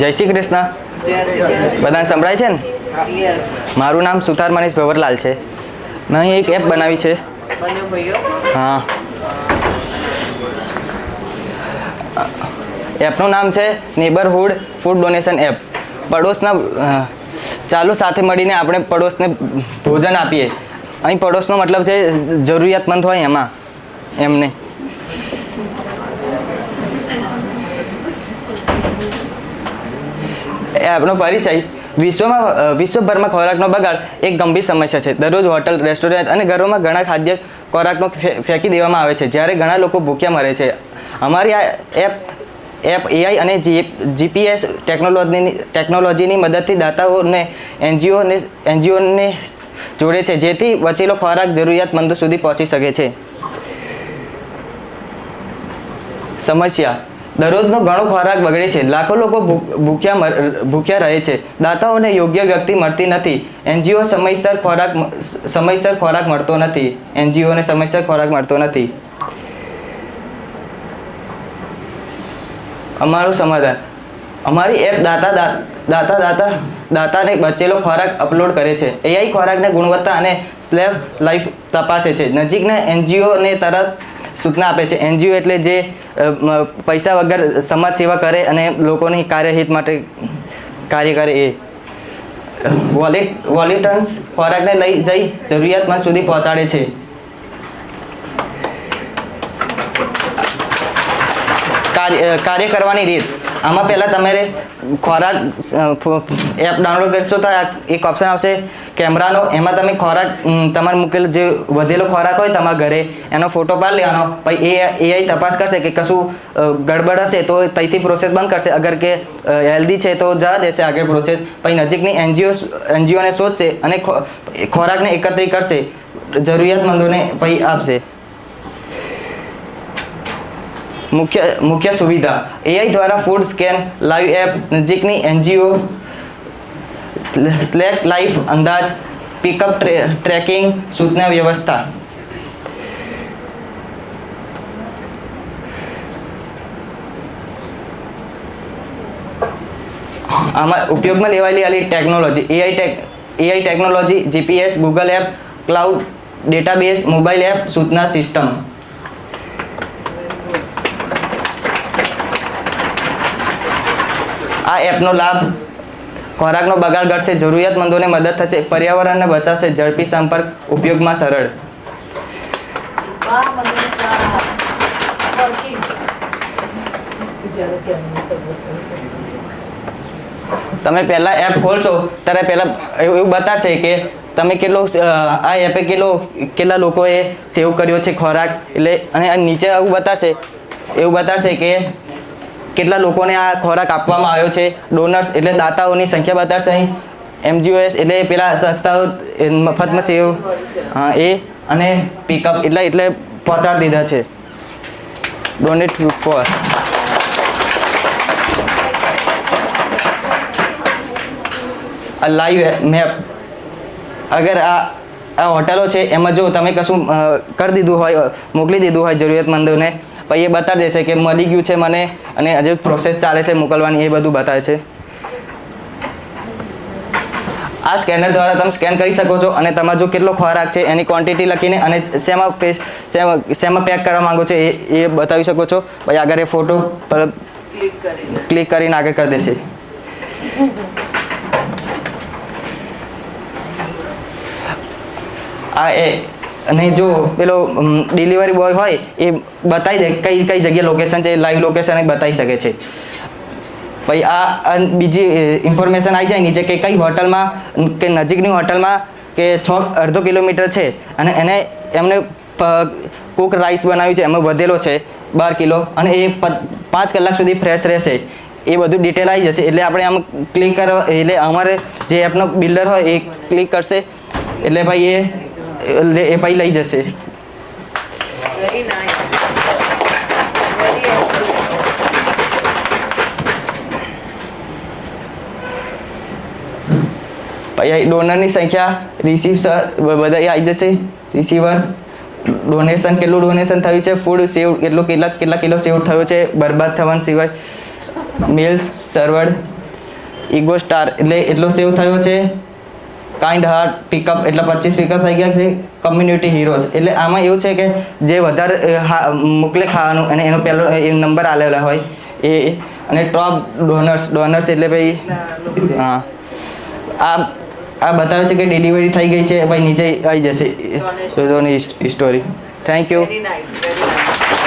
જય શ્રી કૃષ્ણ. બધાને સંભળાય છે ને? મારું નામ સુથાર મનીષ ભવરલાલ છે. મેં અહીં એક એપ બનાવી છે. હા, એપનું નામ છે નેબરહુડ ફૂડ ડોનેશન એપ. પડોશના ચાલો સાથે મળીને આપણે પડોશને ભોજન આપીએ. અહીં પડોશનો મતલબ છે જરૂરિયાતમંદ હોય એમાં એમને. આપણો પરિચય. વિશ્વભરમાં ખોરાકનો બગાડ એક ગંભીર સમસ્યા છે. દરરોજ હોટલ, રેસ્ટોરન્ટ અને ઘરોમાં ઘણા ખાદ્ય ખોરાકનો ફેંકી દેવામાં આવે છે, જ્યારે ઘણા લોકો ભૂખ્યા મરે છે. અમારી આ એપ એઆઈ અને જીપીએસ ટેકનોલોજીની મદદથી દાતાઓને એનજીઓને જોડે છે, જેથી બચેલો ખોરાક જરૂરિયાતમંદો સુધી પહોંચી શકે છે. સમસ્યા. દરરોજનો ઘણો ખોરાક બગડે છે. લાખો લોકો ભૂખ્યા રહે છે. દાતાઓને યોગ્ય વ્યક્તિ મળતી નથી. એનજીઓ સમયસર ખોરાક મળતો નથી. એનજીઓને સમયસર ખોરાક મળતો નથી. અમારું સમાધાન. અમારી એપ દાતાને બચેલો ખોરાક અપલોડ કરે છે. એઆઈ ખોરાકની ગુણવત્તા અને સ્લેફ લાઈફ તપાસે છે. નજીકના એનજીઓને તરત સૂચના આપે છે. એનજીઓ એટલે જે પૈસા વગર સમાજ સેવા કરે અને લોકોની કાર્યહિત માટે કાર્ય કરે એ. વોલેન્ટિયર્સ ખોરાકને લઈ જઈ જરૂરિયાતમંદ સુધી પહોંચાડે છે. કાર્ય કરવાની રીત. આમાં પહેલાં તમારે ખોરાક એપ ડાઉનલોડ કરશો તો એક ઓપ્શન આવશે કેમેરાનો. એમાં તમે ખોરાક તમારે મૂકેલો જે વધેલો ખોરાક હોય તમારા ઘરે એનો ફોટો પાડી લેવાનો. પછી એઆઈ તપાસ કરશે કે કશું ગડબડ હશે તો ત્યાંથી પ્રોસેસ બંધ કરશે. અગર કે હેલ્ધી છે તો જવા દેશે આગળ પ્રોસેસ. પછી નજીકની એનજીઓને શોધશે અને ખોરાકને એકત્રિત કરશે, જરૂરિયાતમંદોને પછી આપશે. મુખ્ય સુવિધા. એઆઈ દ્વારા ફૂડ સ્કેન, લાઈવ એપ, નજીકની એનજીઓ, સ્લેક લાઈફ અંદાજ, પિકઅપ ટ્રેકિંગ, સૂચના વ્યવસ્થા. આમાં ઉપયોગમાં લેવાયેલી technology AI technology, GPS, Google app, cloud database, mobile app, સૂચના સિસ્ટમ. આ એપનો લાભ. ખોરાકનો બગાડ ઘટશે, જરૂરિયાતમંદોને મદદ થશે, પર્યાવરણને બચાવશે, ઝડપી સંપર્ક, ઉપયોગમાં સરળ. તમે પહેલા એપ ખોલશો ત્યારે પહેલાં એવું બતાવશે કે તમે આ એપે કેટલા લોકોએ સેવ કર્યો છે ખોરાક. એટલે અને નીચે એવું બતાવશે કે કેટલા લોકોને આ ખોરાક આપવામાં આવ્યો છે. ડોનર્સ એટલે દાતાઓની સંખ્યા બતાવશે. અહીં એમજીઓએસ એટલે પેલા સંસ્થાઓ મફતમાં સેવ, હા એ, અને પિકઅપ એટલે પહોંચાડી દીધા છે. Donate for. Live map. અગર આ હોટલો છે એમાં જો તમે કશું કરી દીધું હોય, મોકલી દીધું હોય જરૂરિયાતમંદોને, પછી એ બતાવી દેશે કે મળી ગયું છે મને અને હજુ પ્રોસેસ ચાલે છે મોકલવાની, એ બધું બતાવે છે. આ સ્કેનર દ્વારા તમે સ્કેન કરી શકો છો અને તમારો જો કેટલો ખોરાક છે એની ક્વોન્ટિટી લખીને અને શેમાં પેક કરવા માંગો છો એ બતાવી શકો છો. પછી આગળ એ ફોટો ક્લિક કરીને આગળ કરી દેશે. અને જો પેલો ડિલિવરી બોય હોય એ બતાવી દે કઈ જગ્યાએ લોકેશન છે, લાઈવ લોકેશન એ બતાવી શકે છે. પછી આ બીજી ઇન્ફોર્મેશન આવી જાય નીચે કે કઈ હોટલમાં કે નજીકની હોટલમાં કે 6.5 કિલોમીટર છે અને એમને કુક રાઈસ બનાવ્યું છે, એમાં વધેલો છે 12 કિલો અને એ 5 કલાક સુધી ફ્રેશ રહેશે. એ બધું ડિટેલ આવી જશે. એટલે આપણે આમ ક્લિક કરવા એટલે અમારે જે એપનો બિલ્ડર હોય એ ક્લિક કરશે એટલે ભાઈ એ પછી લઈ જશે. Very nice. પછી ડોનરની સંખ્યા, રિસીવર બધા આવી જશે. રિસીવર ડોનેશન, કેટલું ડોનેશન થયું છે, ફૂડ સેવ કેટલા કિલો સેવ થયો છે બરબાદ થવાના સિવાય, મેલ્સ સર્વર્ડ, ઈગો સ્ટાર એટલે એટલો સેવ થયો છે. કાઇન્ડ હાર્ટ પિકઅપ એટલે 25 પિકઅપ થઈ ગયા છે. કમ્યુનિટી હીરોઝ એટલે આમાં એવું છે કે જે વધારે મોકલે ખાવાનું અને એનો પહેલો નંબર આલેલા હોય એ અને ટોપ ડોનર્સ એટલે ભાઈ હા આ બતાવે છે કે ડિલિવરી થઈ ગઈ છે ભાઈ નીચે આવી જશે Donation. Story. Thank you. Very nice very nice